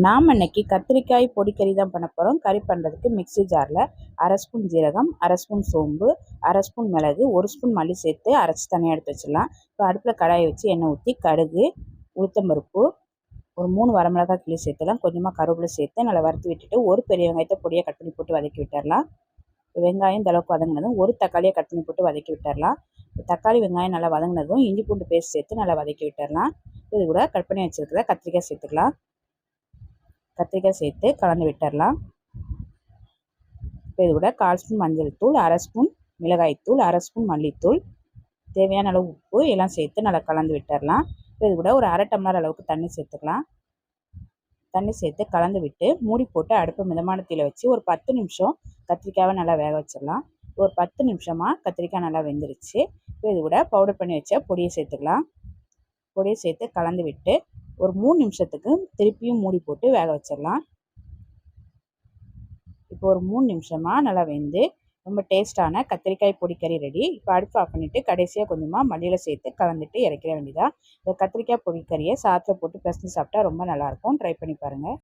நாம் இன்னைக்கு கத்திரிக்காய் பொடிக்கறி தான் பண்ண போகிறோம். கறி பண்ணுறதுக்கு மிக்ஸி ஜாரில் அரை ஸ்பூன் ஜீரகம், அரை ஸ்பூன் சோம்பு, அரை ஸ்பூன் மிளகு, ஒரு ஸ்பூன் மல்லி சேர்த்து அரைச்சி தனியாக எடுத்து வச்சிடலாம். இப்போ அடுப்பில் கடாயை வச்சு எண்ணெய் ஊற்றி கடுகு, உளுத்தம்பருப்பு, ஒரு 3 வரமிளகாய் கிள்ளி சேர்த்துலாம், கொஞ்சமாக கருவேப்பிலை சேர்த்து நல்லா வறுத்து விட்டுட்டு ஒரு பெரிய வெங்காயத்தை பொடியாக கட் பண்ணி போட்டு வதக்கி விட்டுடலாம். வெங்காயம் இந்த அளவுக்கு வதங்கினதும் ஒரு தக்காளியை கட் பண்ணி போட்டு வதக்கி விட்டுடலாம். தக்காளி வெங்காயம் நல்லா வதங்கினதும் இஞ்சி பூண்டு பேஸ்ட் சேர்த்து நல்லா வதக்கி விட்டுடலாம். இது கூட கட் பண்ணி வச்சுருக்கிற கத்திரிக்காய் சேர்த்துக்கலாம். கத்திரிக்காய் சேர்த்து கலந்து விட்டுடலாம். இப்போ இது கூட 1/4 ஸ்பூன் மஞ்சள் தூள், அரை ஸ்பூன் மிளகாய்த்தூள், அரை ஸ்பூன் மல்லித்தூள், தேவையான அளவு உப்பு எல்லாம் சேர்த்து நல்லா கலந்து விட்டுடலாம். இப்போ இது கூட ஒரு அரை டம்ளர் அளவுக்கு தண்ணி சேர்த்துக்கலாம். தண்ணி சேர்த்து கலந்து விட்டு மூடி போட்டு அடுப்பு மிதமான தீயில வச்சு ஒரு 10 நிமிஷம் கத்திரிக்காயை நல்லா வேக வச்சிடலாம். ஒரு 10 நிமிஷமாக கத்திரிக்காய் நல்லா வெந்துருச்சு. இப்போ இது கூட பவுடர் பண்ணி வச்ச பொடியை சேர்த்துக்கலாம். பொடியை சேர்த்து கலந்து விட்டு ஒரு 3 நிமிஷத்துக்கு திருப்பியும் மூடி போட்டு வேக வச்சிடலாம். இப்போ ஒரு 3 நிமிஷமாக நல்லா வெந்து ரொம்ப டேஸ்ட்டான கத்திரிக்காய் பொடிக்கறி ரெடி. இப்போ அடுப்பு ஆஃப் பண்ணிவிட்டு கடைசியாக கொஞ்சமாக மல்லியில் சேர்த்து கலந்துட்டு இறக்கிற வேண்டியதான். இந்த கத்திரிக்காய் பொடிக்கறியை சாதத்தில் போட்டு பிசைஞ்சு சாப்பிட்டா ரொம்ப நல்லாயிருக்கும். ட்ரை பண்ணி பாருங்கள்.